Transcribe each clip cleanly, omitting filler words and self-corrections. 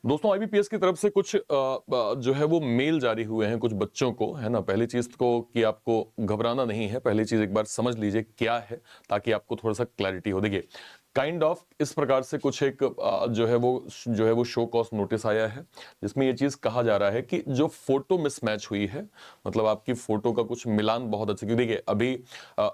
दोस्तों आईबीपीएस की तरफ से कुछ जो है वो मेल जारी हुए हैं कुछ बच्चों को, है ना। पहली चीज को कि आपको घबराना नहीं है, पहली चीज एक बार समझ लीजिए क्या है, ताकि आपको थोड़ा सा क्लैरिटी हो। देखिए काइंड ऑफ इस प्रकार से कुछ एक जो है वो शो कॉज नोटिस आया है, जिसमें ये चीज कहा जा रहा है कि जो फोटो मिसमैच हुई है, मतलब आपकी फोटो का कुछ मिलान बहुत अच्छा, क्योंकि देखिए अभी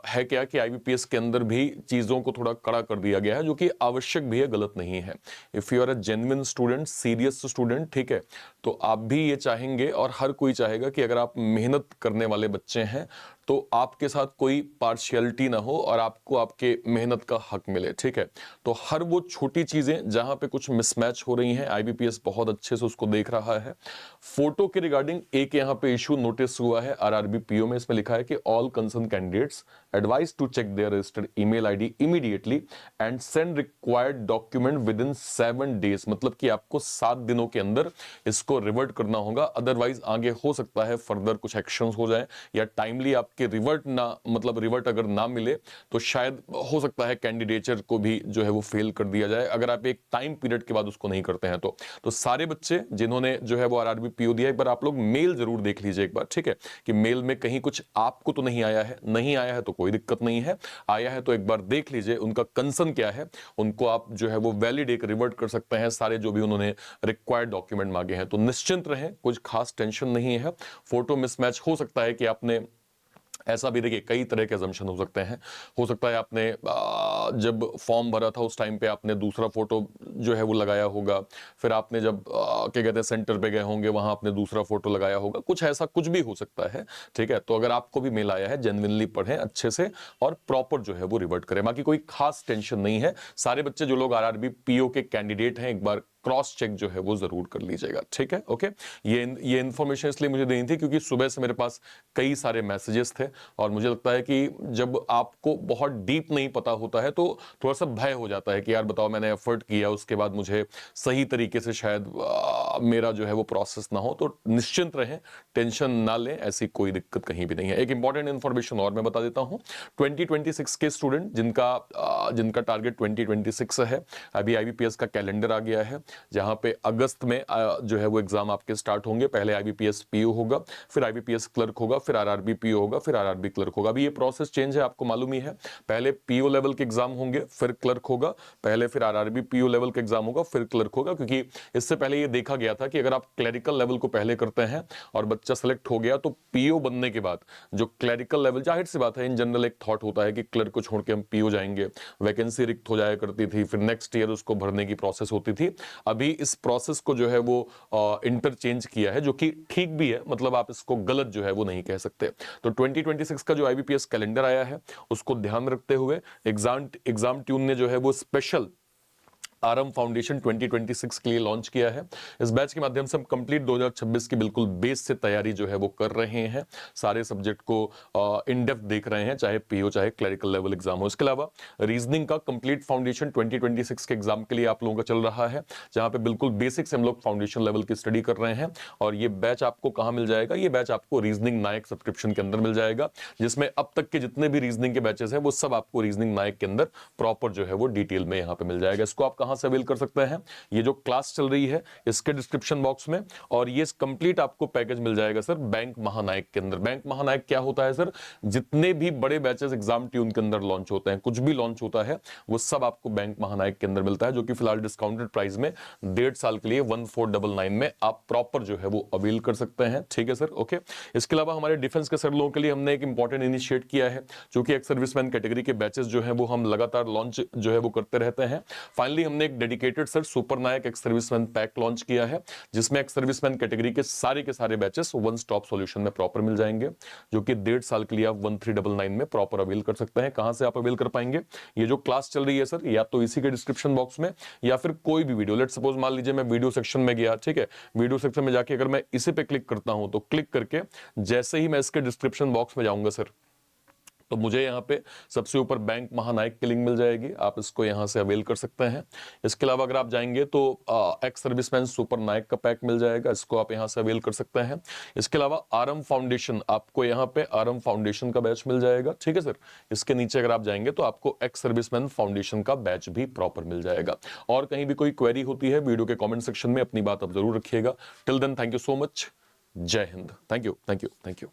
है क्या कि आईबीपीएस के अंदर भी चीजों को थोड़ा कड़ा कर दिया गया है, जो कि आवश्यक भी है, गलत नहीं है। If you are a genuine student, serious student, ठीक है, तो आप भी ये चाहेंगे और हर कोई चाहेगा कि अगर आप मेहनत करने वाले बच्चे हैं तो आपके साथ कोई पार्शियलिटी ना हो और आपको आपके मेहनत का हक मिले, ठीक है। तो हर वो छोटी चीजें जहां पे कुछ मिसमैच हो रही हैं, आईबीपीएस बहुत अच्छे से उसको देख रहा है। फोटो के रिगार्डिंग एक यहां पे इशू नोटिस हुआ है आरआरबी पीओ में, इसमें लिखा है कि all concern candidates advise to check their registered email ID immediately and send required document within 7 days, मतलब कि आपको 7 दिनों के अंदर इसको रिवर्ट करना होगा, अदरवाइज आगे हो सकता है फर्दर कुछ एक्शंस हो जाए, या टाइमली आपके रिवर्ट ना, मतलब रिवर्ट अगर ना मिले तो शायद हो सकता है कैंडिडेचर को भी जो है वो फेल कर दिया जाए, अगर आप एक टाइम पीरियड के बाद उसको नहीं करते हैं तो सारे बच्चे जिन्होंने जो है वो आरआरबी पीओ दिया, एक बार आप लोग मेल जरूर देख लीजिए एक बार, ठीक है, कि मेल में कहीं कुछ आपको तो नहीं आया है, नहीं आया है तो कोई दिक्कत नहीं है, आया है तो एक बार देख लीजिए उनका कंसर्न क्या है, उनको आप जो है वो वैलिड एक रिवर्ट कर सकते हैं सारे जो भी उन्होंने रिक्वायर्ड डॉक्यूमेंट मांगे हैं। तो निश्चिंत रहें, कुछ खास टेंशन नहीं है। फोटो मिसमैच हो सकता है कि आपने ऐसा भी, देखिए कई तरह के अजम्पशन हो सकते हैं, हो सकता है आपने जब फॉर्म भरा था उस टाइम पे आपने दूसरा फोटो जो है वो लगाया होगा, फिर आपने जब क्या कहते हैं सेंटर पे गए होंगे वहां आपने दूसरा फोटो लगाया होगा, कुछ ऐसा कुछ भी हो सकता है, ठीक है। तो अगर आपको भी मेल आया है, जेन्युइनली पढ़ें अच्छे से और प्रॉपर जो है वो रिवर्ट करें, बाकी कोई खास टेंशन नहीं है। सारे बच्चे जो लोग आरआरबी पीओ के कैंडिडेट हैं, एक बार क्रॉस चेक जो है वो जरूर कर लीजिएगा, ठीक है। ओके, ये इन्फॉर्मेशन इसलिए मुझे देनी थी क्योंकि सुबह से मेरे पास कई सारे मैसेजेस थे और मुझे लगता है कि जब आपको बहुत डीप नहीं पता होता है तो थोड़ा सा भय हो जाता है कि यार बताओ मैंने एफर्ट किया, उसके बाद मुझे सही तरीके से शायद मेरा जो है वो प्रोसेस ना हो। तो निश्चिंत रहें, टेंशन ना लें, ऐसी कोई दिक्कत कहीं भी नहीं है। एक इंपॉर्टेंट इन्फॉर्मेशन और मैं बता देता हूं, 2026 के स्टूडेंट जिनका टारगेट 2026 है, अभी आईबीपीएस का कैलेंडर आ गया है, जहां पे अगस्त में जो है वो एग्जाम आपके स्टार्ट होंगे। पहले आईबीपीएस पीओ होगा, फिर आईबीपीएस क्लर्क होगा, फिर आरआरबी पीओ होगा, फिर आरआरबी क्लर्क होगा। अभी ये प्रोसेस चेंज है, आपको मालूम ही है। पहले पीओ लेवल के एग्जाम होंगे, फिर क्लर्क होगा, पहले फिर आरआरबी पीओ लेवल का एग्जाम होगा, फिर क्लर्क होगा, क्योंकि इससे पहले ये देखा गया था कि अगर आप क्लरिकल लेवल को पहले करते हैं और बच्चा सेलेक्ट हो गया तो पीओ बनने के बाद जो क्लरिकल लेवल, जाहिर सी बात है इन जनरल एक थॉट होता है कि क्लर्क को छोड़ के हम पीओ जाएंगे, वैकेंसी रिक्त हो जाया करती थी, फिर नेक्स्ट ईयर उसको भरने की प्रोसेस होती थी। अभी इस प्रोसेस को जो है वो इंटरचेंज किया है, जो कि ठीक भी है, मतलब आप इसको गलत जो है वो नहीं कह सकते। तो 2026 का जो आईबीपीएस कैलेंडर आया है उसको ध्यान रखते हुए एग्जाम ट्यून ने जो है वो स्पेशल आरएम फाउंडेशन 2026 के लिए लॉन्च किया है। इस बैच के माध्यम से हम कंप्लीट 2026 की बिल्कुल बेस से तैयारी जो है वो कर रहे हैं, सारे सब्जेक्ट को इन डेप्थ देख रहे हैं, चाहे पीओ चाहे क्लरिकल लेवल एग्जाम हो। इसके अलावा रीजनिंग का कंप्लीट फाउंडेशन 2026 के एग्जाम के लिए आप लोगों का चल रहा है, जहां पे बिल्कुल बेसिक से हम लोग फाउंडेशन लेवल की स्टडी कर रहे हैं। और ये बैच आपको कहां मिल जाएगा, ये बैच आपको रीजनिंग नायक सब्सक्रिप्शन के अंदर मिल जाएगा, जिसमें अब तक के जितने भी रीजनिंग के बैचेस हैं वो सब आपको रीजनिंग नायक के अंदर प्रॉपर जो है वो डिटेल में यहां पे मिल जाएगा। इसको आप कहां से अवेल कर सकते हैं, ये जो क्लास चल रही है इसके डिस्क्रिप्शन बॉक्स में, और ये कंप्लीट आपको पैकेज मिल जाएगा सर बैंक महानायक के अंदर। बैंक महानायक क्या होता है सर, जितने भी बड़े बैचेस एग्जाम ट्यून के अंदर लॉन्च होते हैं, कुछ भी लॉन्च होता है वो सब आपको बैंक महानायक के अंदर मिलता है, जो कि फिलहाल डिस्काउंटेड प्राइस में 1.5 साल के लिए 1499 में आप प्रॉपर जो है वो अवेल कर सकते हैं, ठीक है सर। ओके, इसके अलावा हमारे डिफेंस के सर लोगों के लिए हमने एक इंपॉर्टेंट इनिशिएट किया है, क्योंकि एक सर्विसमैन कैटेगरी के बैचेस जो है वो हम लगातार लॉन्च जो है वो करते रहते हैं। फाइनली हमने एक डेडिकेटेड सर सुपर नायक एक्स सर्विसमैन पैक लॉन्च किया है, जिसमें एक्स सर्विसमैन कैटेगरी के सारे बैचेस वन स्टॉप सॉल्यूशन में प्रॉपर मिल जाएंगे, जो कि 1.5 साल के लिए आप 1399 में प्रॉपर अवेल कर सकते हैं। कहां से आप अवेल कर पाएंगे, ये जो क्लास चल रही है सर, या तो इसी के डिस्क्रिप्शन बॉक्स में या फिर कोई भी वीडियो, लेट सपोज मान लीजिए मैं वीडियो सेक्शन में गया, ठीक है, वीडियो सेक्शन में जाके अगर मैं इसी पे क्लिक करता हूं तो क्लिक करके जैसे ही मैं इसके डिस्क्रिप्शन बॉक्स में जाऊंगा सर, तो मुझे यहाँ पे सबसे ऊपर बैंक महानायक की लिंक मिल जाएगी, आप इसको यहाँ से अवेल कर सकते हैं। इसके अलावा अगर आप जाएंगे तो एक्स सर्विसमैन सुपर नायक का पैक मिल जाएगा, इसको आप यहाँ से अवेल कर सकते हैं। इसके अलावा आरएम फाउंडेशन, आपको यहाँ पे आरएम फाउंडेशन का बैच मिल जाएगा, ठीक है सर। इसके नीचे अगर आप जाएंगे तो आपको एक्स सर्विसमैन फाउंडेशन का बैच भी प्रॉपर मिल जाएगा। और कहीं भी कोई क्वेरी होती है वीडियो के कॉमेंट सेक्शन में अपनी बात आप जरूर रखिएगा। Till then thank you so much, जय हिंद, thank you thank you thank you.